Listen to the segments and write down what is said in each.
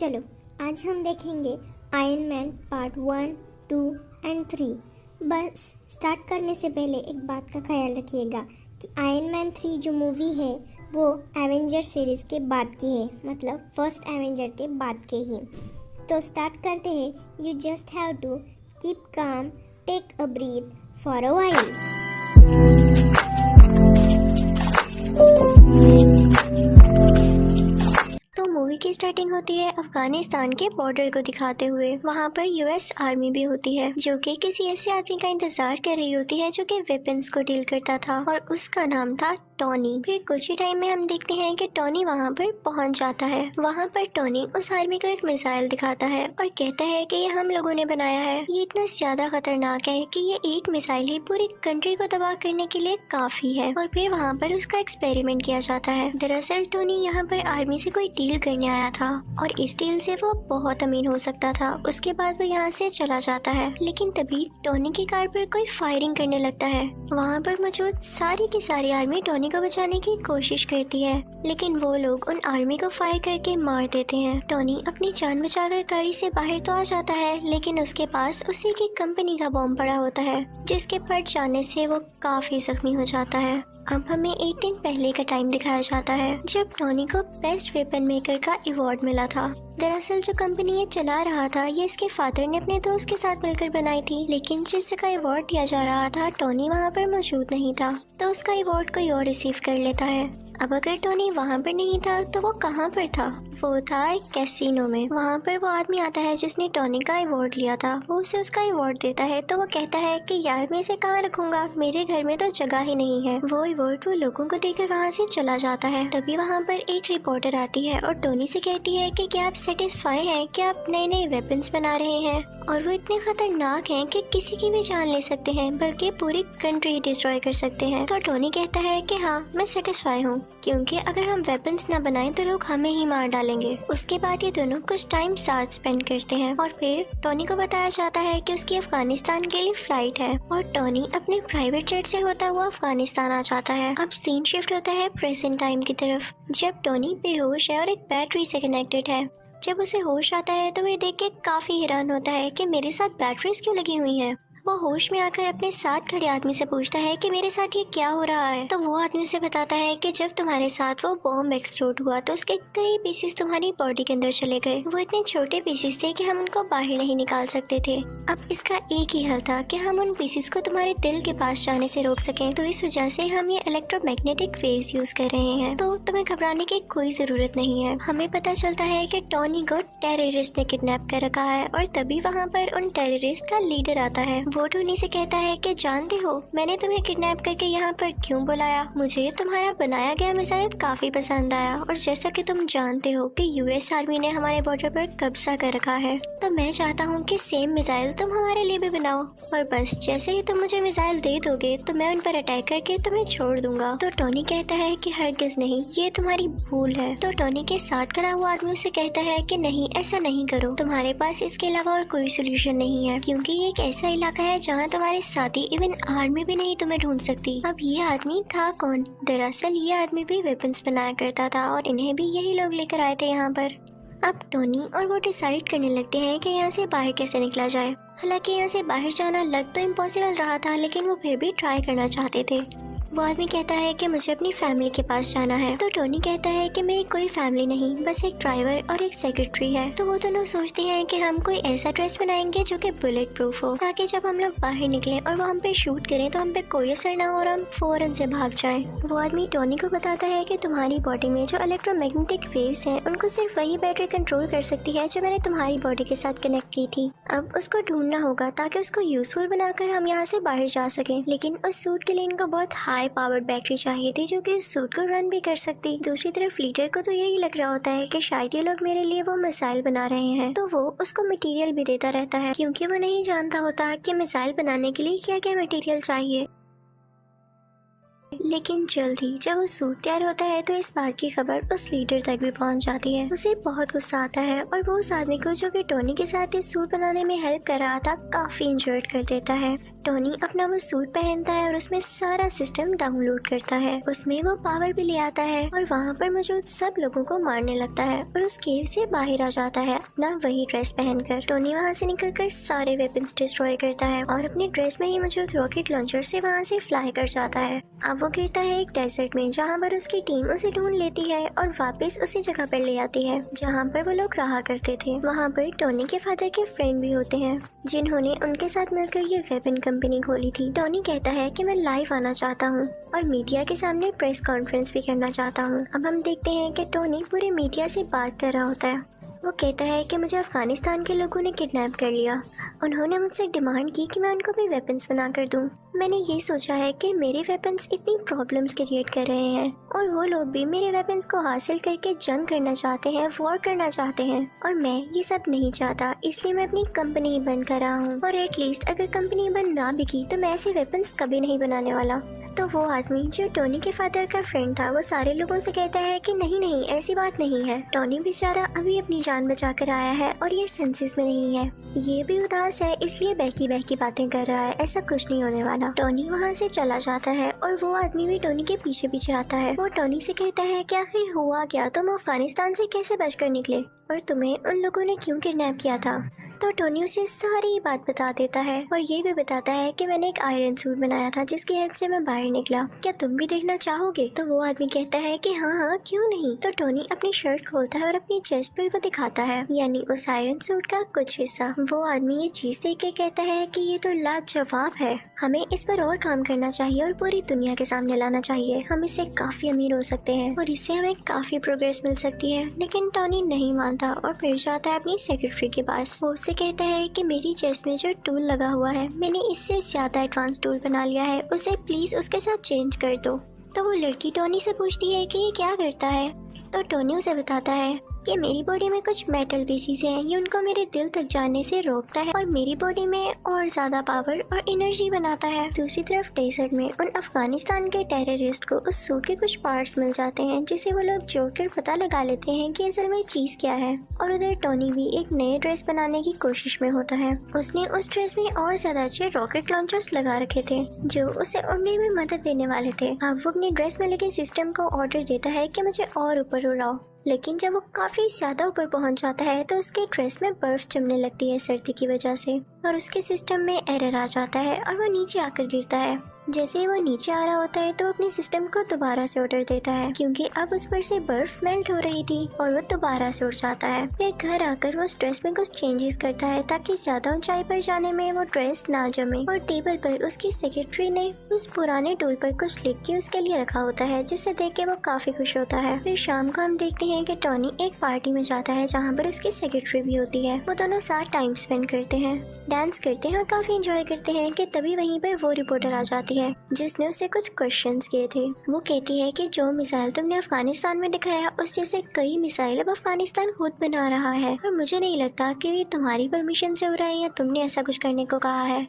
चलो आज हम देखेंगे आयरन मैन पार्ट 1, 2 एंड 3। बस स्टार्ट करने से पहले एक बात का ख्याल रखिएगा कि आयरन मैन 3 जो मूवी है वो एवेंजर सीरीज़ के बाद की है, मतलब फर्स्ट एवेंजर के बाद के ही। तो स्टार्ट करते हैं। You just have to keep calm, take a breath for a while. तो मूवी की स्टार्टिंग होती है अफगानिस्तान के बॉर्डर को दिखाते हुए। वहाँ पर यूएस आर्मी भी होती है जो कि किसी ऐसे आदमी का इंतजार कर रही होती है जो कि वेपन्स को डील करता था और उसका नाम था टोनी। फिर कुछ ही टाइम में हम देखते हैं कि टोनी वहाँ पर पहुँच जाता है। वहाँ पर टोनी उस आर्मी को एक मिसाइल दिखाता है और कहता है कि ये हम लोगों ने बनाया है, ये इतना ज्यादा खतरनाक है कि ये एक मिसाइल ही पूरी कंट्री को तबाह करने के लिए काफी है। और फिर वहाँ पर उसका एक्सपेरिमेंट किया जाता है। दरअसल टोनी यहाँ पर आर्मी से कोई डील करने आया था और इस डील से वो बहुत अमीर हो सकता था। उसके बाद वो यहाँ से चला जाता है, लेकिन तभी टोनी की कार पर कोई फायरिंग करने लगता है। वहाँ पर मौजूद सारी की सारी आर्मी टोनी को बचाने की कोशिश करती है, लेकिन वो लोग उन आर्मी को फायर करके मार देते हैं। टोनी अपनी जान बचाकर गाड़ी से बाहर तो आ जाता है, लेकिन उसके पास उसी की कंपनी का बॉम्ब पड़ा होता है जिसके फट जाने से वो काफी जख्मी हो जाता है। अब हमें एक दिन पहले का टाइम दिखाया जाता है जब टोनी को बेस्ट वेपन मेकर का अवार्ड मिला था। दरअसल जो कंपनी ये चला रहा था ये इसके फादर ने अपने दोस्त के साथ मिलकर बनाई थी, लेकिन जिसका अवार्ड दिया जा रहा था टोनी वहाँ पर मौजूद नहीं था, तो उसका अवार्ड कोई और रिसीव कर लेता है। अब अगर टोनी वहाँ पर नहीं था तो वो कहाँ पर था? वो था एक कैसीनो में। वहाँ पर वो आदमी आता है जिसने टोनी का अवार्ड लिया था। वो उसे उसका अवार्ड देता है तो वो कहता है कि यार मैं इसे कहाँ रखूंगा, मेरे घर में तो जगह ही नहीं है। वो अवार्ड वो लोगों को देकर वहाँ से चला जाता है। तभी वहाँ पर एक रिपोर्टर आती है और टोनी से कहती है कि क्या आप सेटिस्फाई हैं कि आप नए नए वेपन्स बना रहे हैं और वो इतने खतरनाक हैं कि किसी की भी जान ले सकते हैं, बल्कि पूरी कंट्री डिस्ट्रॉय कर सकते हैं। तो टोनी कहता है कि हाँ मैं सेटिस्फाई हूँ, क्योंकि अगर हम वेपन्स ना बनाएं तो लोग हमें ही मार डालेंगे। उसके बाद ये दोनों कुछ टाइम साथ स्पेंड करते हैं और फिर टोनी को बताया जाता है कि उसकी अफगानिस्तान के लिए फ्लाइट है और टोनी अपने प्राइवेट जेट से होता हुआ अफगानिस्तान आ जाता है। अब सीन शिफ्ट होता है प्रेजेंट टाइम की तरफ, जब टोनी बेहोश है और एक बैटरी से कनेक्टेड है। जब उसे होश आता है तो वो देख के काफी हैरान होता है कि मेरे साथ बैटरीज क्यों लगी हुई हैं। वो होश में आकर अपने साथ खड़े आदमी से पूछता है कि मेरे साथ ये क्या हो रहा है। तो वो आदमी उसे बताता है कि जब तुम्हारे साथ वो बॉम्ब एक्सप्लोड हुआ तो उसके कई पीसेस तुम्हारी बॉडी के अंदर चले गए। वो इतने छोटे पीसेस थे कि हम उनको बाहर नहीं निकाल सकते थे। अब इसका एक ही हल था कि हम उन पीसेस को तुम्हारे दिल के पास जाने से रोक सकें। तो इस वजह से हम ये इलेक्ट्रोमैग्नेटिक वेव्स यूज कर रहे हैं, तो तुम्हें घबराने की कोई जरूरत नहीं है। हमें पता चलता है कि टोनी को टेररिस्ट ने किडनैप कर रखा है और तभी वहाँ पर उन टेररिस्ट का लीडर आता है। वो टोनी से कहता है कि जानते हो मैंने तुम्हें किडनैप करके यहाँ पर क्यों बुलाया? मुझे तुम्हारा बनाया गया मिसाइल काफी पसंद आया और जैसा कि तुम जानते हो कि यूएस आर्मी ने हमारे बॉर्डर पर कब्जा कर रखा है, तो मैं चाहता हूँ कि सेम मिसाइल तुम हमारे लिए भी बनाओ और बस जैसे ही तुम मुझे मिसाइल दे दोगे तो मैं उन पर अटैक करके तुम्हें छोड़ दूंगा। तो टोनी कहता है कि हरगिज नहीं, ये तुम्हारी भूल है। तो टोनी के साथ खड़ा हुआ आदमी उसे कहता है कि नहीं ऐसा नहीं करो, तुम्हारे पास इसके अलावा और कोई सोल्यूशन नहीं है, क्योंकि ये एक ऐसा इलाका है जहाँ तुम्हारे साथी इवन आर्मी भी नहीं तुम्हें ढूंढ सकती। अब ये आदमी था कौन? दरअसल ये आदमी भी वेपन्स बनाया करता था और इन्हें भी यही लोग लेकर आए थे यहाँ पर। अब टोनी और वो डिसाइड करने लगते हैं कि यहाँ से बाहर कैसे निकला जाए। हालांकि यहाँ से बाहर जाना लग तो इम्पॉसिबल रहा था, लेकिन वो फिर भी ट्राई करना चाहते थे। वो आदमी कहता है कि मुझे अपनी फैमिली के पास जाना है। तो टोनी कहता है कि मेरी कोई फैमिली नहीं, बस एक ड्राइवर और एक सेक्रेटरी है। तो वो दोनों सोचते हैं कि हम कोई ऐसा ड्रेस बनाएंगे जो कि बुलेट प्रूफ हो, ताकि जब हम लोग बाहर निकले और वो हम पे शूट करें तो हम पे कोई असर ना हो और हम फौरन से भाग जाएं। वो आदमी टोनी को बताता है कि तुम्हारी बॉडी में जो इलेक्ट्रोमैग्नेटिक वेव्स हैं उनको सिर्फ वही बैटरी कंट्रोल कर सकती है जो मैंने तुम्हारी बॉडी के साथ कनेक्ट की थी। अब उसको ढूंढना होगा ताकि उसको यूजफुल बनाकर हम यहाँ से बाहर जा सकें, लेकिन उस सूट के लिए इनको बहुत हाई पावर्ड बैटरी चाहिए थी जो कि इस सूट को रन भी कर सकती। दूसरी तरफ लीडर को तो यही लग रहा होता है कि शायद ये लोग मेरे लिए वो मिसाइल बना रहे हैं, तो वो उसको मटेरियल भी देता रहता है, क्योंकि वो नहीं जानता होता कि मिसाइल बनाने के लिए क्या क्या मटेरियल चाहिए। लेकिन जल्द ही जब वो सूट तैयार होता है तो इस बात की खबर उस लीडर तक भी पहुंच जाती है। उसे बहुत गुस्सा आता है और वो उस आदमी को, जो कि टोनी के साथ इस सूट बनाने में हेल्प कर रहा था, काफी इंजर्ड कर देता है। टोनी अपना वो सूट पहनता है और उसमें सारा सिस्टम डाउनलोड करता है। उसमें वो पावर भी ले आता है और वहाँ पर मौजूद सब लोगों को मारने लगता है और उस केव से बाहर आ जाता है अपना वही ड्रेस पहनकर। टोनी वहाँ से निकलकर सारे वेपन्स डिस्ट्रॉय करता है और अपने ड्रेस में ही मौजूद रॉकेट लॉन्चर से वहाँ से फ्लाई कर जाता है। अब वो गिरता है एक डेजर्ट में, जहाँ पर उसकी टीम उसे ढूंढ लेती है और वापस उसी जगह पर ले आती है जहाँ पर वो लोग रहा करते थे। वहाँ पर टोनी के फादर के फ्रेंड भी होते हैं, जिन्होंने उनके साथ मिलकर ये वेपन कंपनी खोली थी। टोनी कहता है कि मैं लाइव आना चाहता हूँ और मीडिया के सामने प्रेस कॉन्फ्रेंस भी करना चाहता हूँ। अब हम देखते हैं कि टोनी पूरे मीडिया से बात कर रहा होता है। वो कहता है कि मुझे अफगानिस्तान के लोगों ने किडनैप कर लिया। उन्होंने मुझसे डिमांड की कि मैं उनको भी वेपन्स बना कर दूं। मैंने ये सोचा है कि मेरे वेपन्स इतनी प्रॉब्लम्स क्रिएट कर रहे हैं और वो लोग भी मेरे वेपन्स को हासिल करके जंग करना चाहते हैं, वॉर करना चाहते हैं, और मैं ये सब नहीं चाहता। इसलिए मैं अपनी कंपनी बंद कर रहा हूँ और एटलीस्ट अगर कंपनी बंद ना भी की तो मैं ऐसे वेपन्स कभी नहीं बनाने वाला। तो वो आदमी, जो टोनी के फादर का फ्रेंड था, वो सारे लोगों से कहता है कि नहीं नहीं, ऐसी बात नहीं है। टोनी बेचारा अभी अपनी जान बचा कर आया है और ये सेंसेस में नहीं है। ये भी उदास है, इसलिए बहकी बहकी बातें कर रहा है। ऐसा कुछ नहीं होने वाला। टोनी वहाँ से चला जाता है और वो आदमी भी टोनी के पीछे पीछे आता है। वो टोनी से कहता है कि आखिर हुआ क्या, तुम अफगानिस्तान से कैसे बचकर निकले और तुम्हें उन लोगों ने क्यों किडनैप किया था। तो टोनी उसे सारी बात बता देता है और ये भी बताता है कि मैंने एक आयरन सूट बनाया था जिसकी हेल्प से मैं बाहर निकला। क्या तुम भी देखना चाहोगे? तो वो आदमी कहता है कि हाँ हाँ, क्यों नहीं। तो टोनी अपनी शर्ट खोलता है और अपनी चेस्ट पर वो दिखाता है, यानी उस आयरन सूट का कुछ हिस्सा। वो आदमी ये चीज देख के कहता है कि ये तो लाजवाब है, हमें इस पर और काम करना चाहिए और पूरी दुनिया के सामने लाना चाहिए। हम इससे काफी अमीर हो सकते हैं और इससे हमें काफी प्रोग्रेस मिल सकती है। लेकिन टोनी नहीं मानता और फिर जाता है अपनी सेक्रेटरी के पास। वो उससे कहता है कि मेरी चेस्ट में जो टूल लगा हुआ है, मैंने इससे ज्यादा एडवांस टूल बना लिया है, उसे प्लीज उसके साथ चेंज कर दो। तो वो लड़की टोनी से पूछती है कि ये क्या करता है। तो टोनी उसे बताता है कि मेरी बॉडी में कुछ मेटल पीसीज हैं, ये उनको मेरे दिल तक जाने से रोकता है और मेरी बॉडी में और ज्यादा पावर और एनर्जी बनाता है। दूसरी तरफ डेजर्ट में उन अफगानिस्तान के टेररिस्ट को उस सूट के कुछ पार्ट्स मिल जाते हैं, जिसे वो लोग जोड़कर पता लगा लेते हैं कि असल में चीज क्या है। और उधर टोनी भी एक नए ड्रेस बनाने की कोशिश में होता है। उसने उस ड्रेस में और ज्यादा अच्छे रॉकेट लॉन्चर्स लगा रखे थे जो उसे उड़ने में मदद देने वाले थे। अब वो अपने ड्रेस में लगे सिस्टम को ऑर्डर देता है कि मुझे और ऊपर उड़ाओ, लेकिन जब वो काफी ज्यादा ऊपर पहुंच जाता है तो उसके ड्रेस में बर्फ जमने लगती है सर्दी की वजह से और उसके सिस्टम में एरर आ जाता है और वो नीचे आकर गिरता है। जैसे ही वो नीचे आ रहा होता है तो अपने सिस्टम को दोबारा से ऑर्डर देता है, क्योंकि अब उस पर से बर्फ मेल्ट हो रही थी और वो दोबारा से उड़ जाता है। फिर घर आकर वो उस ड्रेस में कुछ चेंजेस करता है ताकि ज्यादा ऊंचाई पर जाने में वो ड्रेस ना जमे। और टेबल पर उसकी सेक्रेटरी ने उस पुराने टूल पर कुछ लिख के उसके लिए रखा होता है, जिसे देख के वो काफी खुश होता है। फिर शाम को हम देखते हैं कि टोनी एक पार्टी में जाता है जहाँ पर उसकी सेक्रेटरी भी होती है। वो दोनों साथ टाइम स्पेंड करते हैं, डांस करते हैं और काफी एंजॉय करते हैं कि तभी वहीं पर वो रिपोर्टर आ जाती है जिसने उससे कुछ क्वेश्चंस किए थे। वो कहती है कि जो मिसाइल तुमने अफगानिस्तान में दिखाया, उस जैसे कई मिसाइल अब अफगानिस्तान खुद बना रहा है और मुझे नहीं लगता कि ये तुम्हारी परमिशन से हो रहा है या तुमने ऐसा कुछ करने को कहा है।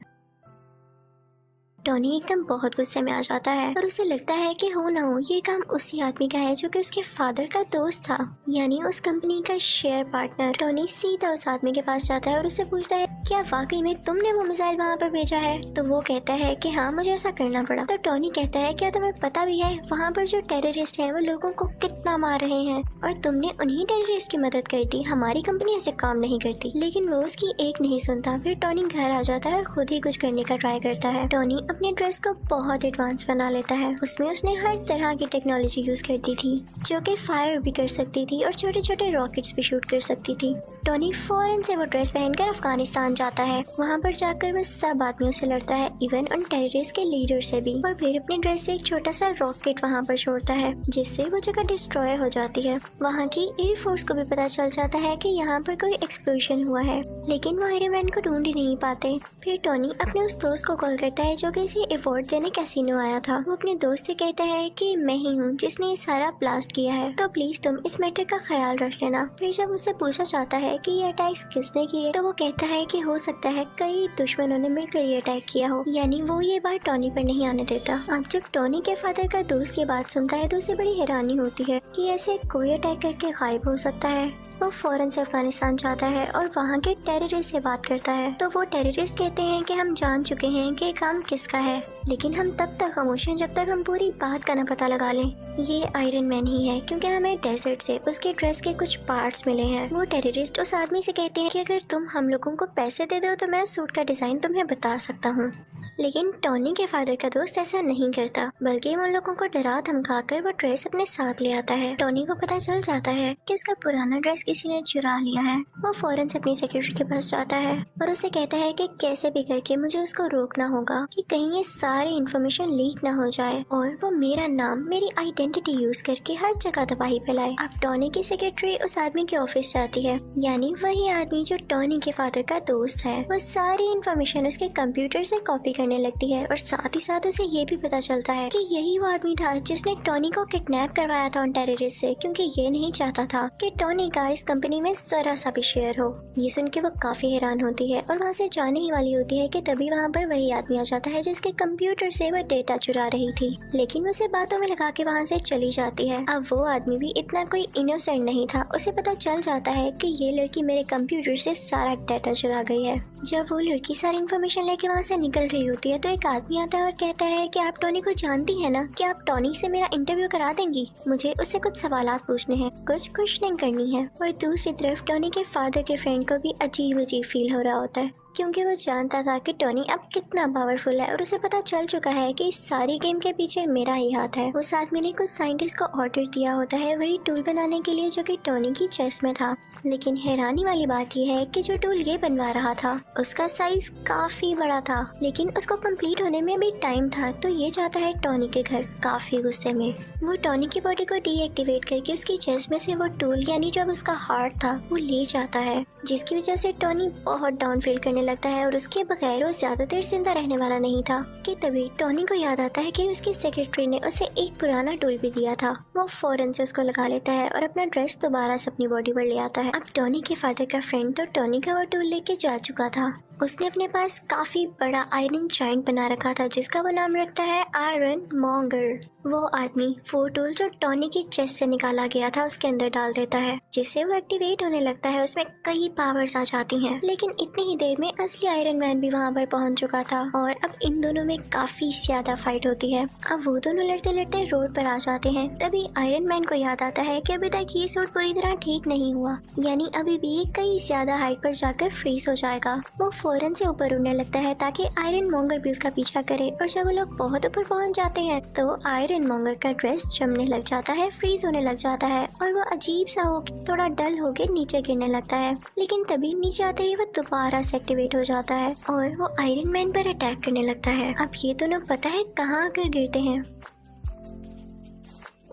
टोनी एकदम बहुत गुस्से में आ जाता है और उसे लगता है कि हो ना हो ये काम उसी आदमी का है जो कि उसके फादर का दोस्त था, यानी उस कंपनी का शेयर पार्टनर। टोनी सीधा उस आदमी के पास जाता है और उससे पूछता है क्या वाकई में तुमने वो मिसाइल वहाँ पर भेजा है। तो वो कहता है कि हाँ, मुझे ऐसा करना पड़ा। तो टोनी कहता है क्या तुम्हें पता भी है वहाँ पर जो टेररिस्ट है वो लोगों को कितना मार रहे हैं और तुमने उन्हीं टेररिस्ट की मदद कर दी। हमारी कंपनी ऐसे काम नहीं करती। लेकिन वो उसकी एक नहीं सुनता। फिर टोनी घर आ जाता है और खुद ही कुछ करने का ट्राई करता है। टोनी अपने ड्रेस को बहुत एडवांस बना लेता है। उसमें उसने हर तरह की टेक्नोलॉजी यूज करती थी जो कि फायर भी कर सकती थी और छोटे छोटे रॉकेट्स भी शूट कर सकती थी। टोनी फौरन से वो ड्रेस पहनकर अफगानिस्तान जाता है। वहाँ पर जाकर वह सब आदमियों से लड़ता है, इवन उन टेररिस्ट के लीडर से भी, और फिर अपने ड्रेस से एक छोटा सा रॉकेट वहाँ पर छोड़ता है जिससे वो जगह डिस्ट्रॉय हो जाती है। वहाँ की एयरफोर्स को भी पता चल जाता है कि यहाँ पर कोई एक्सप्लोजन हुआ है, लेकिन वो आयरन मैन को ढूंढ ही नहीं पाते। फिर टोनी अपने उस दोस्त को कॉल करता है जो कि इसे अवार्ड देने कैसीनो आया था। वो अपने दोस्त से कहता है कि मैं ही हूँ जिसने ये सारा ब्लास्ट किया है, तो प्लीज तुम इस मैटर का ख्याल रख लेना। फिर जब उससे पूछा जाता है कि ये अटैक्स किसने किए, तो वो कहता है कि हो सकता है कई दुश्मनों ने मिलकर ये अटैक किया हो, यानी वो ये बात टॉनी पर नहीं आने देता। अब जब टॉनी के फादर का दोस्त ये बात सुनता है तो उसे बड़ी हैरानी होती है कि ऐसे कोई अटैक करके गायब हो सकता है। वो फौरन से अफगानिस्तान जाता है और वहाँ के टेररिस्ट से बात करता है। तो वो टेररिस्ट कहते हैं कि हम जान चुके हैं कि काम किसका है, लेकिन हम तब तक खामोश हैं जब तक हम पूरी बात का न पता लगा लें। ये आयरन मैन ही है, क्योंकि हमें डेजर्ट से उसके ड्रेस के कुछ पार्ट्स मिले हैं। वो टेररिस्ट उस आदमी से कहते हैं कि अगर तुम हम लोगों को पैसे दे दो तो मैं सूट का डिजाइन तुम्हें बता सकता हूँ। लेकिन टॉनी के फादर का दोस्त ऐसा नहीं करता, बल्कि उन लोगों को डरा धमका कर वो ड्रेस अपने साथ ले आता है। टॉनी को पता चल जाता है कि उसका पुराना ड्रेस किसी ने चुरा लिया है। वो फौरन से अपनी सेक्रेटरी के पास जाता है और उसे कहता है कि कैसे भी करके मुझे उसको रोकना होगा कि कहीं ये सारी इन्फॉर्मेशन लीक ना हो जाए और वो मेरा नाम, मेरी आइडेंटिटी यूज करके हर जगह तबाही फैलाए। अब टॉनी की सेक्रेटरी उस आदमी के ऑफिस जाती है, यानी वही आदमी जो टॉनी के फादर का दोस्त है। वो सारी इन्फॉर्मेशन उसके कंप्यूटर से कॉपी करने लगती है और साथ ही साथ उसे ये भी पता चलता है कि यही वो आदमी था जिसने टॉनी को किडनैप करवाया था उन टेररिस्ट से, क्योंकि ये नहीं चाहता था कि टॉनी का इस कंपनी में जरा सा भी शेयर हो। ये सुन के वो काफी हैरान होती है और वहाँ से जाने ही वाली होती है कि तभी वहाँ पर वही आदमी आ जाता है जिसके कंप्यूटर से वो डेटा चुरा रही थी, लेकिन वो उसे बातों में लगा के वहाँ से चली जाती है। अब वो आदमी भी इतना कोई इनोसेंट नहीं था, उसे पता चल जाता है कि ये लड़की मेरे कंप्यूटर से सारा डेटा चुरा गई है। जब वो लड़की सारी इन्फॉर्मेशन लेके वहाँ से निकल रही होती है तो एक आदमी आता है और कहता है कि आप टॉनी को जानती है ना, कि आप टॉनी से मेरा इंटरव्यू करा देंगी, मुझे उससे कुछ सवालात पूछने हैं, कुछ क्वेश्चनिंग करनी है। और दूसरी तरफ टॉनी के फादर के फ्रेंड को भी अजीब अजीब फील हो रहा होता है, क्योंकि वो जानता था कि टॉनी अब कितना पावरफुल है और उसे पता चल चुका है कि इस सारी गेम के पीछे मेरा ही हाथ है। उस आदमी ने कुछ साइंटिस्ट को ऑर्डर दिया होता है वही टूल बनाने के लिए जो कि टॉनी की चेस्ट में था, लेकिन हैरानी वाली बात यह है कि जो टूल ये बनवा रहा था उसका साइज काफी बड़ा था, लेकिन उसको कंप्लीट होने में भी टाइम था। तो ये जाता है टॉनी के घर काफी गुस्से में। वो टॉनी की बॉडी को डीएक्टिवेट करके उसकी चेस्ट में से वो टूल, यानी जो उसका हार्ट था, वो ले जाता है, जिसकी वजह से टॉनी बहुत डाउन फील करने लगता है और उसके बगैर वो ज्यादा देर जिंदा रहने वाला नहीं था। कि तभी टॉनी को याद आता है कि उसकी सेक्रेटरी ने उसे एक पुराना टूल भी दिया था। वो फौरन से उसको लगा लेता है और अपना ड्रेस दोबारा से अपनी बॉडी पर ले आता है। अब टॉनी के फादर का फ्रेंड तो टॉनी का वो टूल लेके जा चुका था। उसने अपने पास काफी बड़ा आयरन जायंट बना रखा था जिसका वो नाम रखता है आयरन मॉन्गर। वो आदमी वो टूल जो टॉनी की चेस्ट से निकाला गया था उसके अंदर डाल देता है, जिससे वो एक्टिवेट होने लगता है। उसमें कई पावर्स आ जाती हैं, लेकिन इतनी ही देर में असली आयरन मैन भी वहाँ पर पहुँच चुका था और अब इन दोनों में काफी ज्यादा फाइट होती है। अब वो दोनों लड़ते लड़ते रोड पर आ जाते हैं। तभी आयरन मैन को याद आता है कि अभी तक ये सूट पूरी तरह ठीक नहीं हुआ, यानी अभी भी कई ज्यादा हाइट पर जाकर फ्रीज हो जाएगा। वो फौरन से ऊपर उड़ने लगता है ताकि आयरन मॉन्गर भी उसका पीछा करे, और जब वो लोग बहुत ऊपर पहुंच जाते हैं तो आयरन मॉन्गर का ड्रेस जमने लग जाता है, फ्रीज होने लग जाता है और वो अजीब सा होके थोड़ा डल होके नीचे गिरने लगता है। लेकिन तभी नीचे आते ही वो दोबारा से एक्टिवेट हो जाता है और वो आयरन मैन पर अटैक करने लगता है। अब ये दोनों पता है कहाँ आकर गिरते हैं,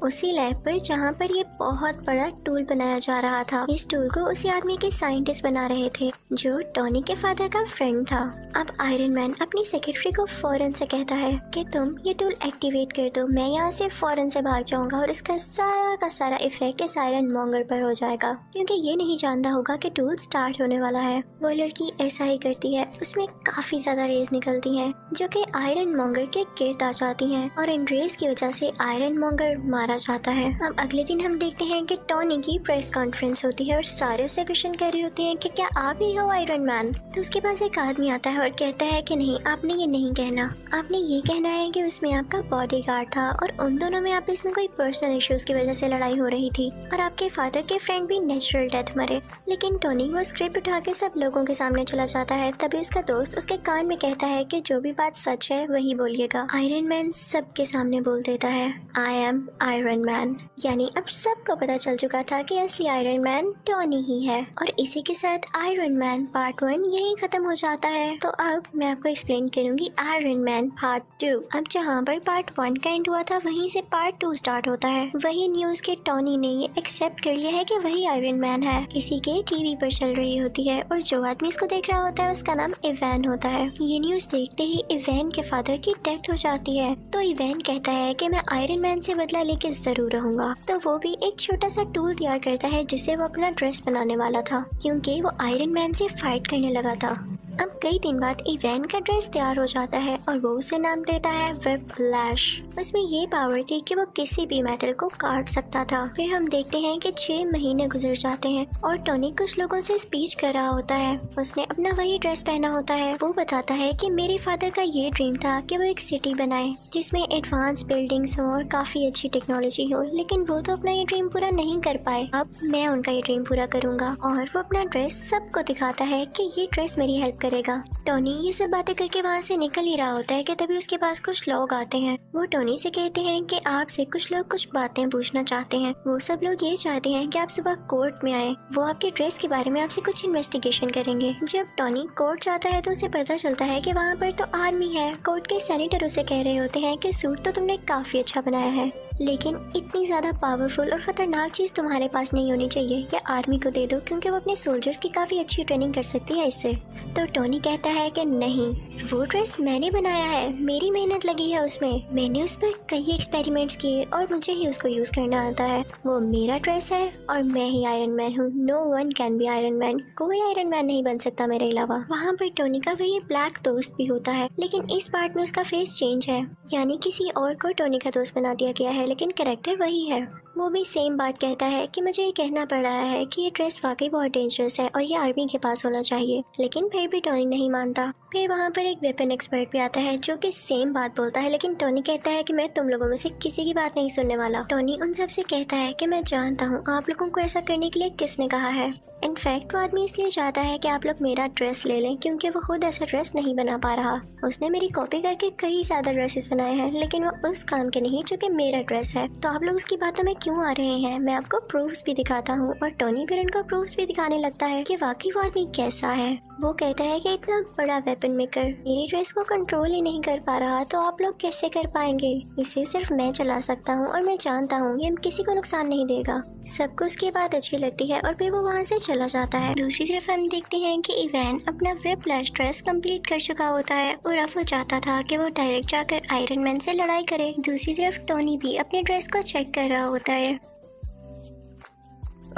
उसी लैब पर जहाँ पर ये बहुत बड़ा टूल बनाया जा रहा था। इस टूल को उसी आदमी के साइंटिस्ट बना रहे थे जो टॉनी के फादर का फ्रेंड था। अब आयरन मैन अपनी सेक्रेटरी को फौरन से कहता है कि तुम ये टूल एक्टिवेट कर दो, मैं यहाँ से फौरन से भाग जाऊंगा और इसका सारा का सारा इफेक्ट इस आयरन मॉन्गर पर हो जाएगा, क्योंकि ये नहीं जानता होगा कि टूल स्टार्ट होने वाला है। वो लड़की ऐसा ही करती है, उसमें काफी ज्यादा रेज निकलती हैं जो कि आयरन मॉन्गर के गिर्द आ जाती हैं और इन रेज की वजह से आयरन मॉन्गर मारा जाता है। अब अगले दिन हम देखते हैं कि टॉनी की प्रेस कॉन्फ्रेंस होती है और सारे उससे क्वेश्चन कर रही होती हैं कि क्या आप ही हो आयरन मैन। तो उसके पास एक आदमी आता है और कहता है कि नहीं, आपने ये नहीं कहना, आपने ये कहना है कि उसमें आपका बॉडीगार्ड था और उन दोनों में आपस में कोई पर्सनल इश्यूज की वजह से लड़ाई हो रही थी और आपके फादर के फ्रेंड भी नेचुरल डेथ मरे। लेकिन टॉनी वो स्क्रिप्ट उठा के सब लोगों के सामने चला जाता है। तभी उसका दोस्त उसके कान में कहता है कि जो भी बात सच है वही बोलिएगा। आयरन मैन सबके सामने बोल देता है, I am Iron iron man. यानी अब सबको पता चल चुका था कि असली आयरन मैन टॉनी ही है। और इसी के साथ आयरन मैन पार्ट 1 यही खत्म हो जाता है। तो अब मैं आपको एक्सप्लेन करूंगी आयरन मैन पार्ट 2। अब जहाँ पर पार्ट 1 का एंड हुआ था वहीं से पार्ट 2 स्टार्ट होता है। वही न्यूज के टॉनी ने ये एक्सेप्ट कर लिया है कि वही आयरन मैन है। किसी के टीवी पर चल रही होती है और जो आदमी इसको देख रहा होता है उसका नाम इवैन होता है। ये न्यूज देखते ही इवैन के फादर की डेथ हो जाती है। तो इवैन कहता है कि मैं आयरन मैन से बदला लेके जरूर रहूंगा। तो वो भी एक छोटा सा टूल तैयार करता है जिससे वो अपना ड्रेस बनाने वाला था, क्योंकि वो आयरन मैन से फाइट करने लगा था। अब कई दिन बाद इवैन का ड्रेस तैयार हो जाता है और वो उसे नाम देता है व्हिप्लैश। उसमें ये पावर थी कि वो किसी भी मेटल को काट सकता था। फिर हम देखते हैं कि 6 महीने गुजर जाते हैं और टॉनी कुछ लोगों से स्पीच कर रहा होता है। उसने अपना वही ड्रेस पहना होता है। वो बताता है कि मेरे फादर का ये ड्रीम था कि वो एक सिटी बनाए जिसमें एडवांस बिल्डिंग्स हो और काफी अच्छी टेक्नोलॉजी हो, लेकिन वो तो अपना ये ड्रीम पूरा नहीं कर पाए। अब मैं उनका ये ड्रीम पूरा करूंगा। और वो अपना ड्रेस सबको दिखाता है कि ये ड्रेस मेरी हेल्प करेगा। टॉनी ये सब बातें करके वहाँ से निकल ही रहा होता है कि तभी उसके पास कुछ लोग आते हैं। वो टॉनी से कहते हैं कि आपसे कुछ लोग कुछ बातें पूछना चाहते हैं। वो सब लोग ये चाहते हैं कि आप सुबह कोर्ट में आए। वो आपके ड्रेस के बारे में आपसे कुछ इन्वेस्टिगेशन करेंगे। जब टॉनी कोर्ट जाता है तो उसे पता चलता है कि वहाँ पर तो आर्मी है। कोर्ट के सेनेटर उसे कह रहे होते हैं कि सूट तो तुमने काफी अच्छा बनाया है, लेकिन इतनी ज्यादा पावरफुल और खतरनाक चीज तुम्हारे पास नहीं होनी चाहिए। ये आर्मी को दे दो क्योंकि वो अपने सोल्जर्स की काफी अच्छी ट्रेनिंग कर सकती है इससे। तो टॉनी कहता है कि नहीं, वो ड्रेस मैंने बनाया है, मेरी मेहनत लगी है उसमें, मैंने उस पर कई एक्सपेरिमेंट्स किए और मुझे ही उसको यूज करना आता है। वो मेरा ड्रेस है और मैं ही आयरन मैन हूँ। No one can be iron man. कोई आयरन मैन नहीं बन सकता मेरे अलावा। वहाँ पर टॉनी का वही ब्लैक दोस्त भी होता है, लेकिन इस पार्ट में उसका फेस चेंज है, यानी किसी और को टॉनी का दोस्त बना दिया गया है, लेकिन कैरेक्टर वही है। वो भी सेम बात कहता है कि मुझे ये कहना पड़ रहा है कि ये ड्रेस वाकई बहुत डेंजरस है और ये आर्मी के पास होना चाहिए, लेकिन फिर भी टॉनी नहीं मानता। फिर वहाँ पर एक वेपन एक्सपर्ट भी आता है जो कि सेम बात बोलता है, लेकिन टॉनी कहता है कि मैं तुम लोगों में से किसी की बात नहीं सुनने वाला। टॉनी उन सब से कहता है कि मैं जानता हूँ आप लोगों को ऐसा करने के लिए किसने कहा है। इनफैक्ट वो आदमी इसलिए चाहता है कि आप लोग मेरा ड्रेस ले लें क्योंकि वो खुद ऐसा ड्रेस नहीं बना पा रहा। उसने मेरी कॉपी करके कई ज्यादा ड्रेसेस बनाए हैं, लेकिन वो उस काम के नहीं जो कि मेरा ड्रेस है। तो आप लोग उसकी बातों में क्यों आ रहे हैं? मैं आपको प्रूफ्स भी दिखाता हूँ। और टॉनी फिर उनको प्रूफ्स भी दिखाने लगता है कि वाकई वो आदमी कैसा है। वो कहता है कि इतना बड़ा वेपन मेकर मेरी ड्रेस को कंट्रोल ही नहीं कर पा रहा, तो आप लोग कैसे कर पाएंगे? इसे सिर्फ मैं चला सकता हूँ और मैं जानता हूँ ये किसी को नुकसान नहीं देगा। सबको उसकी बात अच्छी लगती है और फिर वो वहाँ से चला जाता है। दूसरी तरफ हम देखते हैं कि इवैन अपना व्हिप्लैश ड्रेस कंप्लीट कर चुका होता है और अब वो चाहता था कि वो डायरेक्ट जाकर आयरन मैन से लड़ाई करे। दूसरी तरफ टॉनी भी अपने ड्रेस को चेक कर रहा होता है।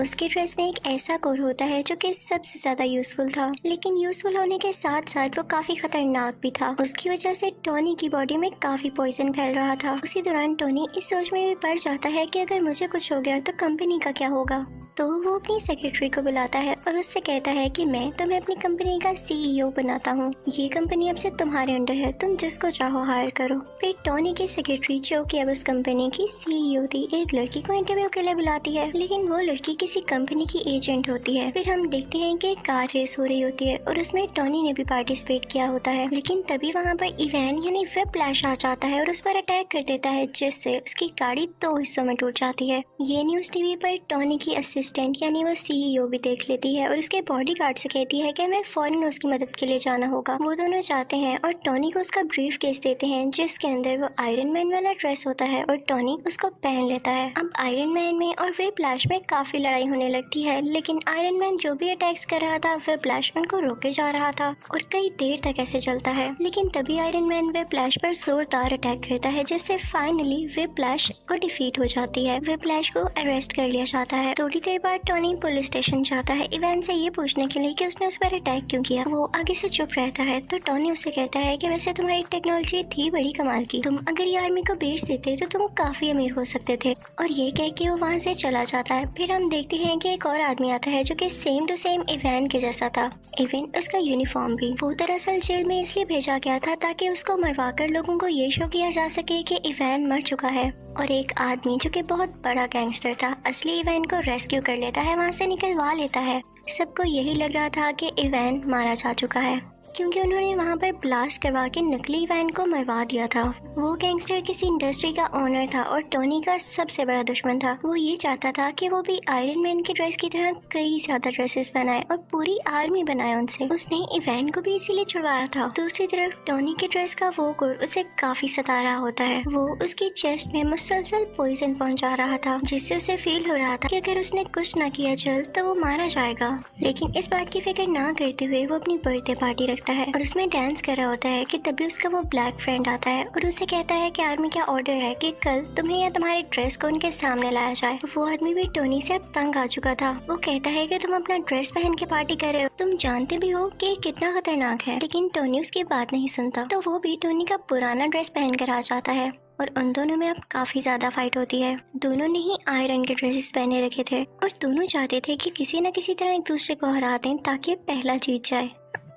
उसके ड्रेस में एक ऐसा कोर होता है जो कि सबसे ज्यादा यूजफुल था, लेकिन यूजफुल होने के साथ साथ वो काफी खतरनाक भी था। उसकी वजह से टॉनी की बॉडी में काफी पॉइजन फैल रहा था। उसी दौरान टॉनी इस सोच में भी पड़ जाता है कि अगर मुझे कुछ हो गया तो कंपनी का क्या होगा। तो वो अपनी सेक्रेटरी को बुलाता है और उससे कहता है कि मैं तुम्हें अपनी कंपनी का CEO बनाता हूँ। ये कंपनी अब से तुम्हारे अंडर है, तुम जिसको चाहो हायर करो। फिर टॉनी की सेक्रेटरी जो कि अब उस कंपनी की CEO थी, एक लड़की को इंटरव्यू के लिए बुलाती है, लेकिन वो लड़की किसी कंपनी की एजेंट होती है। फिर हम देखते हैं कि कार रेस हो रही होती है और उसमें टॉनी ने भी पार्टिसिपेट किया होता है, लेकिन तभी वहाँ पर इवैन यानी व्हिप्लैश आ जाता है और उस पर अटैक कर देता है, जिससे उसकी गाड़ी 2 हिस्सों में टूट जाती है। ये न्यूज टीवी पर टॉनी की असिस्टेंट यानी वो CEO भी देख लेती है और उसके बॉडीगार्ड से कहती है कि हमें फौरन उसकी मदद के लिए जाना होगा। वो दोनों जाते हैं और टॉनी को उसका ब्रीफ केस देते हैं जिसके अंदर वो आयरन मैन वाला ड्रेस होता है और टॉनी उसको पहन लेता है। अब आयरन मैन में और व्हिप्लैश में काफी लड़ाई होने लगती है, लेकिन आयरन मैन जो भी अटैक्स कर रहा था व्हिप्लैश उनको रोके जा रहा था और कई देर तक ऐसे चलता है। लेकिन तभी आयरन मैन व्हिप्लैश पर जोरदार अटैक करता है, जिससे फाइनली व्हिप्लैश को डिफीट हो जाती है। व्हिप्लैश को अरेस्ट कर लिया जाता है। थोड़ी देर बाद टॉनी पुलिस स्टेशन जाता है इवैन से ये पूछने के लिए कि उसने उस पर अटैक क्यों किया। वो आगे से चुप रहता है तो टॉनी उससे कहता है कि वैसे तुम्हारी टेक्नोलॉजी थी बड़ी कमाल की, तुम अगर ये आर्मी को बेच देते तो तुम काफी अमीर हो सकते थे। और ये कह के वो वहाँ से चला जाता है। फिर हम देखते हैं कि एक और आदमी आता है जो कि सेम टू सेम इवैन के जैसा था, इवन उसका यूनिफॉर्म भी। वो दरअसल जेल में इसलिए भेजा गया था ताकि उसको मरवाकर लोगों को ये शो किया जा सके कि इवैन मर चुका है। और एक आदमी जो कि बहुत बड़ा गैंगस्टर था असली इवैन को रेस्क्यू कर लेता है, वहाँ से निकलवा लेता है। सबको यही लग रहा था कि इवैन मारा जा चुका है। क्योंकि उन्होंने वहाँ पर ब्लास्ट करवा के नकली इवैन को मरवा दिया था। वो गैंगस्टर किसी इंडस्ट्री का ओनर था और टोनी का सबसे बड़ा दुश्मन था। वो ये चाहता था कि वो भी आयरन मैन की ड्रेस की तरह कई ज्यादा ड्रेसेस बनाए और पूरी आर्मी बनाए उनसे। उसने इवैन को भी इसीलिए छुड़वाया था। दूसरी तरफ टोनी की ड्रेस का वो गुण उसे काफी सता रहा होता है। वो उसकी चेस्ट में मुसलसल पॉइजन पहुंचा रहा था, जिससे उसे फील हो रहा था कि अगर उसने कुछ ना किया जल्द तो वो मारा जाएगा। लेकिन इस बात की फिक्र ना करते हुए वो अपनी बर्थडे पार्टी रखता है और उसमें डांस कर रहा होता है कि तभी उसका वो ब्लैक फ्रेंड आता है और उससे कहता है कि आर्मी का ऑर्डर है कि कल तुम्हें या तुम्हारे ड्रेस को उनके सामने लाया जाए। वो आदमी भी टोनी से अब तंग आ चुका था। वो कहता है कि तुम अपना ड्रेस पहन के पार्टी कर रहे हो, तुम जानते भी हो कि कितना खतरनाक है। लेकिन टोनी उसकी बात नहीं सुनता, तो वो भी टोनी का पुराना ड्रेस पहन कर आ जाता है और उन दोनों में अब काफी ज्यादा फाइट होती है। दोनों ने ही आयरन के ड्रेसेस पहने रखे थे और दोनों चाहते थे कि किसी न किसी तरह एक दूसरे को हरा दें ताकि पहला जीत जाए।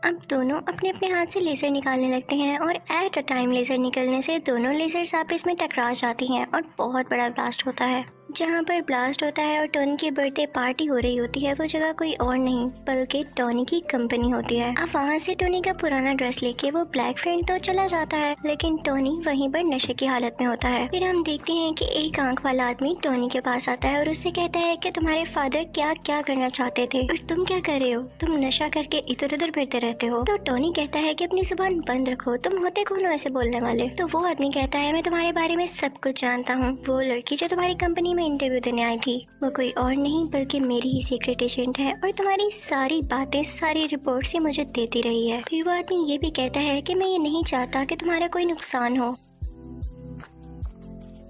अब दोनों अपने अपने हाथ से लेजर निकालने लगते हैं और एट अ टाइम लेजर निकलने से दोनों लेजर्स आपस में टकरा जाती हैं और बहुत बड़ा ब्लास्ट होता है। जहाँ पर ब्लास्ट होता है और टोनी की बर्थडे पार्टी हो रही होती है वो जगह कोई और नहीं बल्कि टोनी की कंपनी होती है। अब वहाँ से टोनी का पुराना ड्रेस लेके वो ब्लैक फ्रेंड तो चला जाता है, लेकिन टोनी वहीं पर नशे की हालत में होता है। फिर हम देखते हैं कि एक आंख वाला आदमी टोनी के पास आता है और उससे कहता है कि तुम्हारे फादर क्या क्या करना चाहते थे और तुम क्या कर रहे हो, तुम नशा करके इधर उधर फिरते रहते हो। तो टोनी कहता है कि अपनी जुबान बंद रखो, तुम होते कौन हो ऐसे बोलने वाले। तो वो आदमी कहता है मैं तुम्हारे बारे में सब कुछ जानता हूँ। वो लड़की जो तुम्हारी कंपनी में इंटरव्यू देने आई थी वो कोई और नहीं बल्कि मेरी ही सीक्रेट एजेंट है और तुम्हारी सारी बातें सारी रिपोर्ट्स ही मुझे देती रही है। फिर वो आदमी ये भी कहता है कि मैं ये नहीं चाहता कि तुम्हारा कोई नुकसान हो,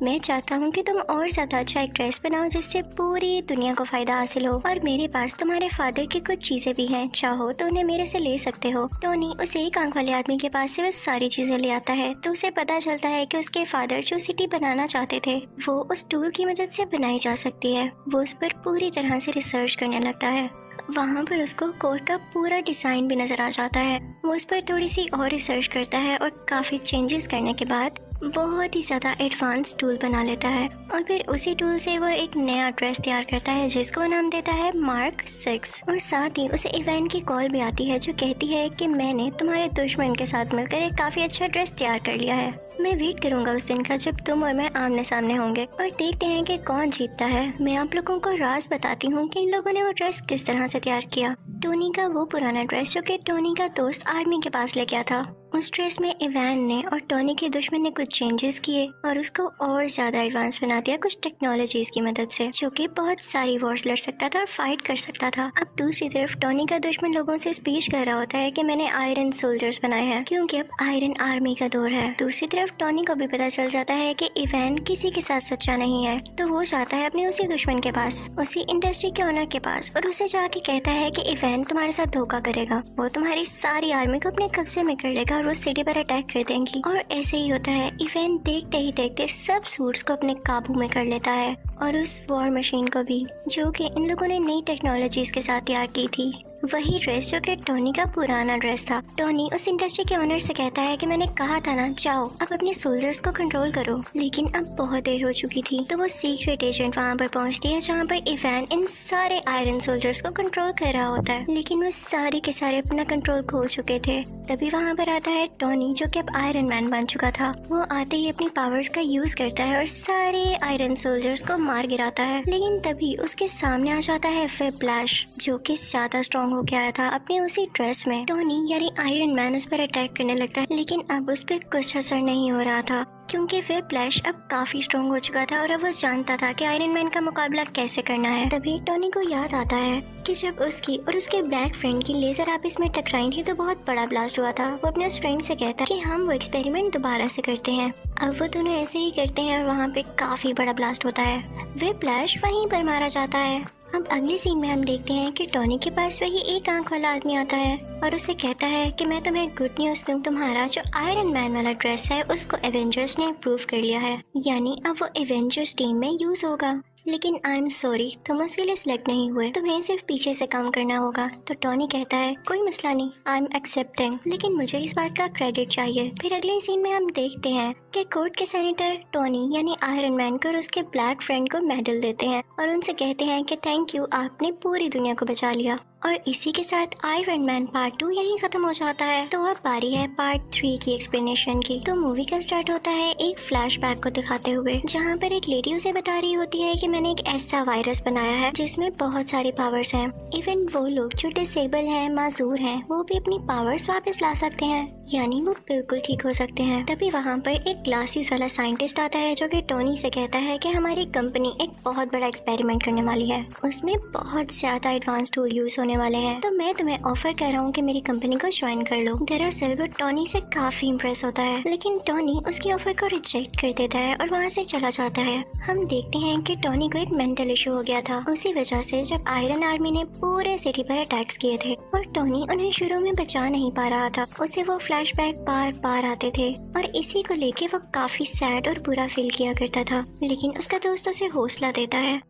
मैं चाहता हूँ कि तुम और ज्यादा अच्छा एक ड्रेस बनाओ जिससे पूरी दुनिया को फायदा हासिल हो और मेरे पास तुम्हारे फादर की कुछ चीजें भी हैं, चाहो तो उन्हें मेरे से ले सकते हो। टोनी उस एक आंख वाले आदमी के पास से वो सारी चीजें ले आता है तो उसे पता चलता है कि उसके फादर जो सिटी बनाना चाहते थे वो उस टूल की मदद से बनाई जा सकती है। वो उस पर पूरी तरह से रिसर्च करने लगता है। वहाँ पर उसको कोड का पूरा डिजाइन भी नजर आ जाता है। वो उस पर थोड़ी सी और रिसर्च करता है और काफी चेंजेस करने के बाद बहुत ही ज्यादा एडवांस टूल बना लेता है और फिर उसी टूल से वो एक नया ड्रेस तैयार करता है जिसको वो नाम देता है मार्क 6। और साथ ही उसे इवेंट की कॉल भी आती है जो कहती है कि मैंने तुम्हारे दुश्मन के साथ मिलकर एक काफी अच्छा ड्रेस तैयार कर लिया है। मैं वेट करूंगा उस दिन का जब तुम और मैं आमने सामने होंगे और देखते हैं कि कौन जीतता है। मैं आप लोगों को राज बताती हूँ कि इन लोगों ने वो ड्रेस किस तरह से तैयार किया। टोनी का वो पुराना ड्रेस जो कि टोनी का दोस्त आर्मी के पास लेके आया था, उस ड्रेस में इवैन ने और टोनी के दुश्मन ने कुछ चेंजेस किए और उसको और ज्यादा एडवांस बना दिया कुछ टेक्नोलॉजीज की मदद से, जो कि बहुत सारी वॉर्स लड़ सकता था और फाइट कर सकता था। अब दूसरी तरफ टोनी का दुश्मन लोगों से स्पीच कर रहा होता है कि मैंने आयरन सोल्जर्स बनाए हैं क्योंकि अब आयरन आर्मी का दौर है। दूसरी तरफ टोनी को भी पता चल जाता है कि इवैन किसी के साथ सच्चा नहीं है, तो वो जाता है अपने उसी दुश्मन के पास, उसी इंडस्ट्री के ओनर के पास और उसे जाके कहता है कि इवैन तुम्हारे साथ धोखा करेगा, वो तुम्हारी सारी आर्मी को अपने कब्जे में कर लेगा और उस सिटी पर अटैक कर देंगी। और ऐसे ही होता है। इवैन देखते ही देखते सब सूट्स को अपने काबू में कर लेता है और उस वॉर मशीन को भी, जो कि इन लोगों ने नई टेक्नोलॉजीज के साथ तैयार की थी। वही ड्रेस जो कि टोनी का पुराना ड्रेस था। टोनी उस इंडस्ट्री के ओनर से कहता है कि मैंने कहा था ना, जाओ अब अपने सोल्जर्स को कंट्रोल करो। लेकिन अब बहुत देर हो चुकी थी, तो वो सीक्रेट एजेंट वहाँ पर पहुँचती है जहाँ पर इवैन इन सारे आयरन सोल्जर्स को कंट्रोल कर रहा होता है, लेकिन वो सारे के सारे अपना कंट्रोल खो चुके थे। तभी वहाँ पर आता है टोनी जो कि अब आयरन मैन बन चुका था। वो आते ही अपनी पावर्स का यूज करता है और सारे आयरन सोल्जर्स को मार गिराता है। लेकिन तभी उसके सामने आ जाता है व्हिप्लैश, जो कि ज्यादा स्ट्रॉन्ग हो गया था अपने उसी ड्रेस में। टोनी यानी आयरन मैन उस पर अटैक करने लगता है, लेकिन अब उस पर कुछ असर नहीं हो रहा था क्योंकि व्हिप्लैश अब काफी स्ट्रॉन्ग हो चुका था और अब वो जानता था कि आयरन मैन का मुकाबला कैसे करना है। तभी टोनी को याद आता है कि जब उसकी और उसके ब्लैक फ्रेंड की लेजर आपस में टकराई थी तो बहुत बड़ा ब्लास्ट हुआ था। वो अपने उस फ्रेंड से कहता है कि हम वो एक्सपेरिमेंट दोबारा से करते हैं। अब वो दोनों ऐसे ही करते हैं और वहाँ पे काफी बड़ा ब्लास्ट होता है। व्हिप्लैश वहीं पर मारा जाता है। अब अगले सीन में हम देखते हैं कि टोनी के पास वही एक आंख वाला आदमी आता है और उसे कहता है कि मैं तुम्हें गुड न्यूज दूं, तुम्हारा जो आयरन मैन वाला ड्रेस है उसको एवेंजर्स ने अप्रूव कर लिया है, यानी अब वो एवेंजर्स टीम में यूज होगा। लेकिन आई एम सॉरी, तुम उसके लिए सिलेक्ट नहीं हुए, तुम्हें सिर्फ पीछे से काम करना होगा। तो टोनी कहता है कोई मसला नहीं, आई एम एक्सेप्टिंग, लेकिन मुझे इस बात का क्रेडिट चाहिए। फिर अगले सीन में हम देखते हैं कि कोर्ट के सेनेटर टोनी यानी आयरन मैन को और उसके ब्लैक फ्रेंड को मेडल देते हैं और उनसे कहते हैं कि थैंक यू, आपने पूरी दुनिया को बचा लिया। और इसी के साथ आयरन मैन पार्ट 2 यहीं खत्म हो जाता है। तो अब बारी है पार्ट 3 की एक्सप्लेनेशन की। तो मूवी का स्टार्ट होता है एक फ्लैशबैक को दिखाते हुए, जहाँ पर एक लेडी उसे बता रही होती है कि मैंने एक ऐसा वायरस बनाया है जिसमें बहुत सारे पावर्स हैं। इवन वो लोग जो डिसेबल हैं, माजूर हैं, वो भी अपनी पावर्स वापस ला सकते हैं, यानी वो बिल्कुल ठीक हो सकते हैं। तभी वहाँ पर एक ग्लासेस वाला साइंटिस्ट आता है जो कि टोनी से कहता है कि हमारी कंपनी एक बहुत बड़ा एक्सपेरिमेंट करने वाली है, उसमें बहुत ज्यादा एडवांस टूल यूज होने वाले हैं, तो मैं तुम्हें ऑफर कर रहा हूँ कि मेरी कंपनी को ज्वाइन कर लो। दरअसल वो टोनी से काफी इम्प्रेस होता है, लेकिन टोनी उसकी ऑफर को रिजेक्ट कर देता है और वहाँ से चला जाता है। हम देखते हैं कि टोनी को एक मेंटल इशू हो गया था, उसी वजह से जब आयरन आर्मी ने पूरे सिटी पर अटैक्स किए थे और टोनी उन्हें शुरू में बचा नहीं पा रहा था, उसे वो फ्लैशबैक बार बार आते थे और इसी को लेके वो काफी सैड और बुरा फील किया करता था। लेकिन उसका दोस्त उसे हौसला देता है।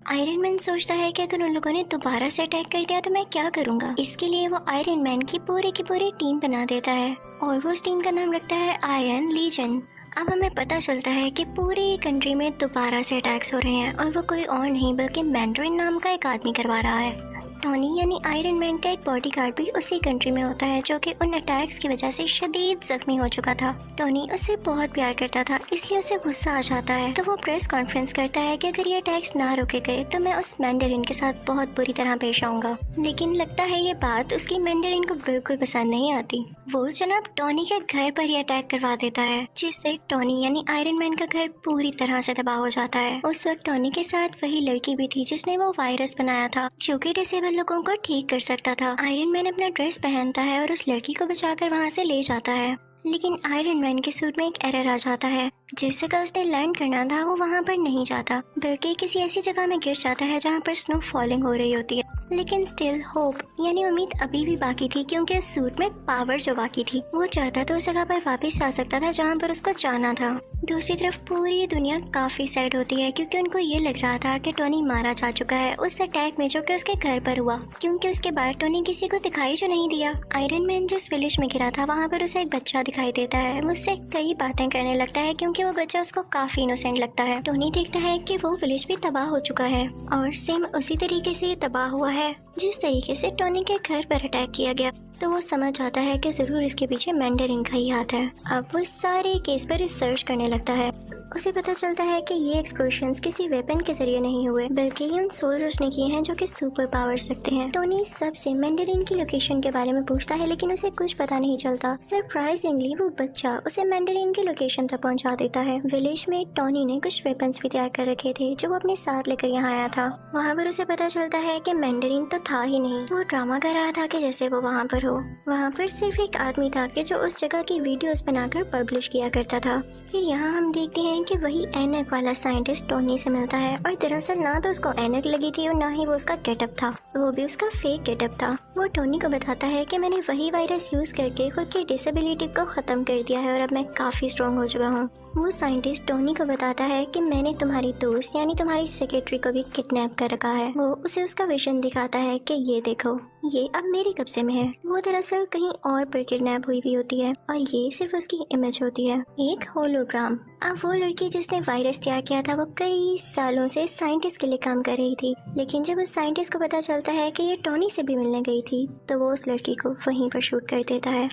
आयरन मैन सोचता है कि अगर उन लोगों ने दोबारा से अटैक कर दिया तो मैं क्या करूंगा। इसके लिए वो आयरन मैन की पूरी टीम बना देता है और वो उस टीम का नाम रखता है आयरन लीजन। अब हमें पता चलता है कि पूरी कंट्री में दोबारा से अटैक्स हो रहे हैं और वो कोई और नहीं बल्कि मैंड्रिन नाम का एक आदमी करवा रहा है। टोनी यानी आयरन मैन का एक बॉडीगार्ड भी उसी कंट्री में होता है जो कि उन अटैक्स की वजह से शदीद जख्मी हो चुका था। टोनी उससे बहुत प्यार करता था, इसलिए उसे गुस्सा आ जाता है। तो वो प्रेस कॉन्फ्रेंस करता है कि अगर ये अटैक्स ना रोके गए तो मैं उस मैंडरिन के साथ बहुत बुरी तरह पेश आऊंगा। लेकिन लगता है ये बात उसकी मैंडरिन को बिल्कुल पसंद नहीं आती। वो जनाब टोनी के घर पर ही अटैक करवा देता है, जिससे टोनी यानी आयरन मैन का घर पूरी तरह से तबाह हो जाता है। उस वक्त टोनी के साथ वही लड़की भी थी जिसने वो वायरस बनाया था जो कि डिसेबल लोगों को ठीक कर सकता था। आयरन मैन अपना ड्रेस पहनता है और उस लड़की को बचाकर वहाँ से ले जाता है, लेकिन आयरन मैन के सूट में एक एरर आ जाता है। जिस जगह उसने लैंड करना था वो वहाँ पर नहीं जाता, बल्कि किसी ऐसी जगह में गिर जाता है जहाँ पर स्नो फॉलिंग हो रही होती है। लेकिन स्टिल होप यानी उम्मीद अभी भी बाकी थी, क्योंकि उस सूट में पावर जो बाकी थी। वो चाहता तो उस जगह पर वापस जा सकता था जहाँ पर उसको जाना था। दूसरी तरफ पूरी दुनिया काफी सैड होती है, क्योंकि उनको ये लग रहा था कि टोनी मारा जा चुका है उस अटैक में जो कि उसके घर पर हुआ, क्योंकि उसके बाद टोनी किसी को दिखाई जो नहीं दिया। आयरन मैन जिस विलेज में गिरा था वहाँ पर उसे एक बच्चा दिखाई देता है। वो उससे कई बातें करने लगता है, क्योंकि वो बच्चा उसको काफी इनोसेंट लगता है। टोनी देखता है कि वो विलेज भी तबाह हो चुका है और सेम उसी तरीके से ये तबाह हुआ है जिस तरीके से टोनी के घर पर अटैक किया गया। तो वो समझ जाता है कि जरूर इसके पीछे मैंडरिन का ही हाथ है। अब वो सारे केस पर रिसर्च करने लगता है। उसे पता चलता है कि ये एक्सप्लोजन्स किसी वेपन के जरिए नहीं हुए, बल्कि ये उन सोल्जर्स ने किए हैं जो कि सुपर पावर्स रखते हैं। टोनी सबसे मैंडरिन की लोकेशन के बारे में पूछता है, लेकिन उसे कुछ पता नहीं चलता। सरप्राइजिंगली वो बच्चा उसे मैंडरिन की लोकेशन तक पहुंचा देता है। विलेज में टोनी ने कुछ वेपन्स भी तैयार कर रखे थे जो वो अपने साथ लेकर यहाँ आया था। वहाँ पर उसे पता चलता है कि मैंडरिन तो था ही नहीं, वो ड्रामा कर रहा था कि जैसे वो वहाँ पर हो। वहाँ पर सिर्फ एक आदमी था कि जो उस जगह की वीडियोस बनाकर पब्लिश किया करता था। फिर यहाँ हम देखते हैं कि वही ऐनक वाला साइंटिस्ट टोनी से मिलता है, और दरअसल ना तो उसको ऐनक लगी थी और ना ही वो उसका गेटअप था, वो भी उसका फेक गेटअप था। वो टोनी को बताता है कि मैंने वही वायरस यूज करके खुद की डिसेबिलिटी को खत्म कर दिया है और अब मैं काफी स्ट्रॉन्ग हो चुका हूँ। वो साइंटिस्ट टोनी को बताता है कि मैंने तुम्हारी दोस्त यानी तुम्हारी सेक्रेटरी को भी किडनैप कर रखा है। वो उसे उसका विजन दिखाता है कि ये देखो, ये अब मेरे कब्जे में है। वो दरअसल कहीं और पर किडनैप हुई भी होती है और ये सिर्फ उसकी इमेज होती है, एक होलोग्राम। अब वो लड़की जिसने वायरस तैयार किया था वो कई सालों से साइंटिस्ट के लिए काम कर रही थी, लेकिन जब उस साइंटिस्ट को पता चलता है कि ये टोनी से भी मिलने गई थी तो वो उस लड़की को वहीं पर शूट कर देता है।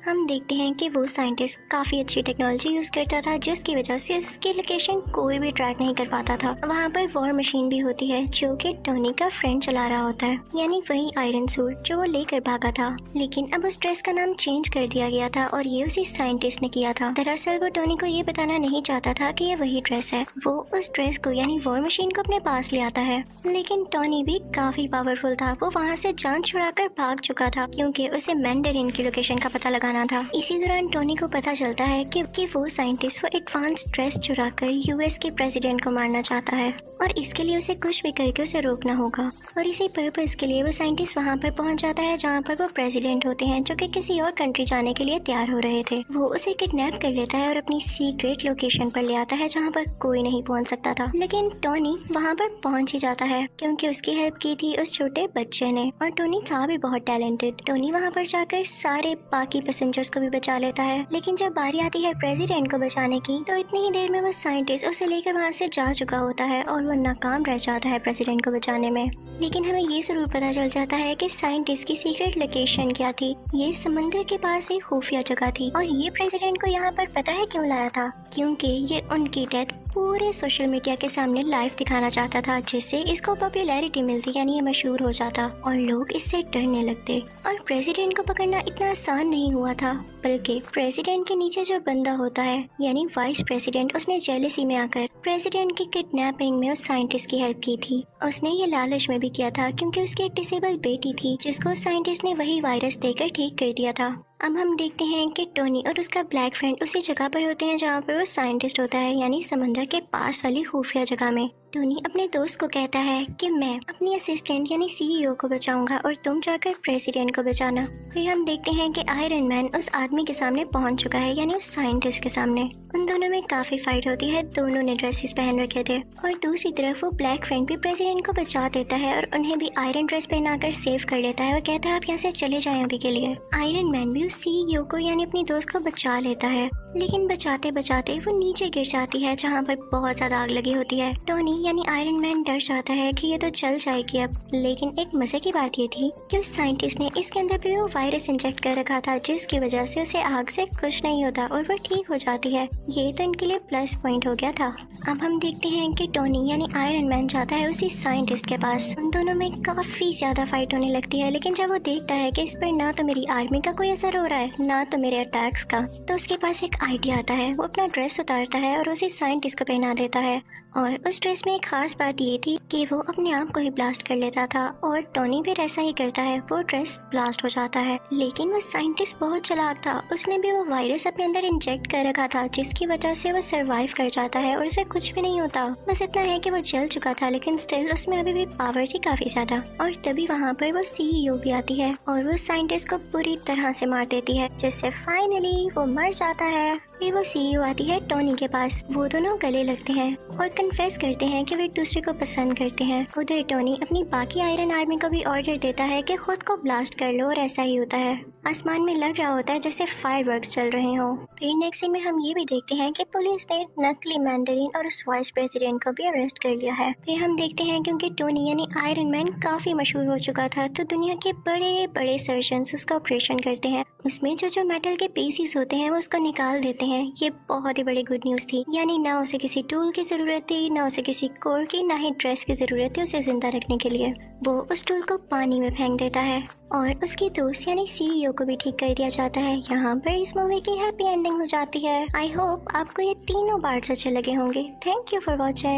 हम देखते हैं कि वो साइंटिस्ट काफ़ी अच्छी टेक्नोलॉजी यूज़ करता था, जिसकी वजह से उसकी लोकेशन कोई भी ट्रैक नहीं कर पाता था। वहाँ पर वॉर मशीन भी होती है जो कि टोनी का फ्रेंड चला रहा होता है, यानी वही आयरन सूट जो वो लेकर भागा था। लेकिन अब उस ड्रेस का नाम चेंज कर दिया गया था और ये उसी साइंटिस्ट ने किया था। दरअसल वो टोनी को ये बताना नहीं चाहता था कि ये वही ड्रेस है। वो उस ड्रेस को यानी वॉर मशीन को अपने पास ले आता है, लेकिन टोनी भी काफ़ी पावरफुल था। वो वहाँ से जान छुड़ाकर भाग चुका था क्योंकि उसे मैंडरिन की लोकेशन का पता लगाना था। इसी दौरान टोनी को पता चलता है कि वो साइंटिस्ट वो एडवांस ड्रेस चुराकर यूएस के प्रेसिडेंट को मारना चाहता है। और इसके लिए उसे कुछ भी करके उसे रोकना होगा। और इसी पर्पस के लिए वो साइंटिस्ट वहाँ पर पहुँच जाता है जहाँ पर वो प्रेसिडेंट होते हैं, जो कि किसी और कंट्री जाने के लिए तैयार हो रहे थे। वो उसे किडनैप कर लेता है और अपनी सीक्रेट लोकेशन पर ले आता है जहाँ पर कोई नहीं पहुँच सकता था। लेकिन टोनी वहाँ पर पहुँच ही जाता है क्योंकि उसकी हेल्प की थी उस छोटे बच्चे ने, और टोनी था भी बहुत टैलेंटेड। टोनी वहाँ पर जाकर सारे बाकी पैसेंजर्स को भी बचा लेता है। लेकिन जब बारी आती है प्रेसिडेंट को बचाने की, तो इतनी ही देर में वो साइंटिस्ट उसे लेकर वहाँ से जा चुका होता है और वो नाकाम रह जाता है प्रेसिडेंट को बचाने में। लेकिन हमें ये जरूर पता चल जाता है कि साइंटिस्ट की सीक्रेट लोकेशन क्या थी। ये समंदर के पास एक खुफिया जगह थी, और ये प्रेसिडेंट को यहाँ पर पता है क्यों लाया था? क्योंकि ये उनकी डेथ पूरे सोशल मीडिया के सामने लाइव दिखाना चाहता था, जिससे इसको पॉपुलैरिटी मिलती, यानी ये मशहूर हो जाता और लोग इससे डरने लगते। और प्रेसिडेंट को पकड़ना इतना आसान नहीं हुआ था, बल्कि प्रेसिडेंट के नीचे जो बंदा होता है यानी वाइस प्रेसिडेंट, उसने जेलसी में आकर प्रेसिडेंट की किडनैपिंग में उस साइंटिस्ट की हेल्प की थी। उसने ये लालच में भी किया था क्योंकि उसकी एक डिसेबल बेटी थी जिसको साइंटिस्ट ने वही वायरस देकर ठीक कर दिया था। अब हम देखते हैं कि टोनी और उसका ब्लैक फ्रेंड उसी जगह पर होते हैं जहाँ पर वो साइंटिस्ट होता है, यानी समंदर के पास वाली खुफिया जगह में। टोनी अपने दोस्त को कहता है कि मैं अपनी असिस्टेंट यानी सीईओ को बचाऊंगा और तुम जाकर प्रेसिडेंट को बचाना। फिर हम देखते हैं कि आयरन मैन उस आदमी के सामने पहुंच चुका है, यानी उस साइंटिस्ट के सामने। उन दोनों में काफी फाइट होती है, दोनों ने ड्रेसेस पहन रखे थे। और दूसरी तरफ वो ब्लैक फ्रेंड भी प्रेसिडेंट को बचा देता है और उन्हें भी आयरन ड्रेस पहनाकर सेव कर लेता है और कहता है आप यहाँ से चले जाएं अभी के लिए। आयरन मैन भी उस सीईओ को यानी अपनी दोस्त को बचा लेता है, लेकिन बचाते बचाते वो नीचे गिर जाती है जहाँ पर बहुत ज्यादा आग लगी होती है। टोनी यानी आयरन मैन डर जाता है कि ये तो जल जाएगी अब। लेकिन एक मजे की बात ये थी कि उस साइंटिस्ट ने इसके अंदर भी वो वायरस इंजेक्ट कर रखा था, जिसकी वजह से उसे आग से कुछ नहीं होता और वो ठीक हो जाती है। ये तो इनके लिए प्लस पॉइंट हो गया था। अब हम देखते हैं कि टोनी यानी आयरन मैन जाता है उसी साइंटिस्ट के पास। उन दोनों में काफी ज्यादा फाइट होने लगती है, लेकिन जब वो देखता है कि इस पर ना तो मेरी आर्मी का कोई असर हो रहा है ना तो मेरे अटैक्स का, तो उसके पास एक आइडिया आता है। वो अपना ड्रेस उतारता है और उसे साइंटिस्ट को पहना देता है। और उस ड्रेस में एक खास बात ये थी कि वो अपने आप को ही ब्लास्ट कर लेता था, और टोनी भी ऐसा ही करता है, वो ड्रेस ब्लास्ट हो जाता है। लेकिन वो साइंटिस्ट बहुत चालाक था, उसने भी वो वायरस अपने अंदर इंजेक्ट कर रखा था, जिसकी वजह से वो सरवाइव कर जाता है और उसे कुछ भी नहीं होता। बस इतना है कि वो जल चुका था, लेकिन स्टिल उसमें अभी भी पावर थी काफी ज्यादा। और तभी वहाँ पर वो सीईओ भी आती है और वो साइंटिस्ट को पूरी तरह से मार देती है, जिससे फाइनली वो मर जाता है। फिर वो सीईओ आती है टोनी के पास। वो दोनों गले लगते हैं और कन्फेस करते हैं कि वो एक दूसरे को पसंद करते हैं। उधर टोनी अपनी बाकी आयरन आर्मी को भी ऑर्डर देता है कि खुद को ब्लास्ट कर लो, और ऐसा ही होता है। आसमान में लग रहा होता है जैसे फायरवर्क्स चल रहे हों। फिर नेक्स्ट सीन में हम ये भी देखते हैं कि पुलिस ने नकली मैंडरिन और उस वाइस प्रेसिडेंट को भी अरेस्ट कर लिया है। फिर हम देखते हैं क्योंकि टोनी यानी आयरन मैन काफी मशहूर हो चुका था, तो दुनिया के बड़े बड़े सर्जन्स उसका ऑपरेशन करते हैं। उसमें जो मेटल के पीसीस होते हैं वो उसको निकाल देते हैं। ये बहुत ही बड़ी गुड न्यूज थी, यानी ना उसे किसी टूल की जरूरत थी, ना उसे किसी कोर की, ना ही ड्रेस की जरूरत थी उसे जिंदा रखने के लिए। वो उस टूल को पानी में फेंक देता है और उसकी दोस्त यानी सीईओ को भी ठीक कर दिया जाता है। यहाँ पर इस मूवी की हैप्पी एंडिंग हो जाती है। आई होप आपको ये तीनों पार्ट्स अच्छे लगे होंगे। Thank you for watching.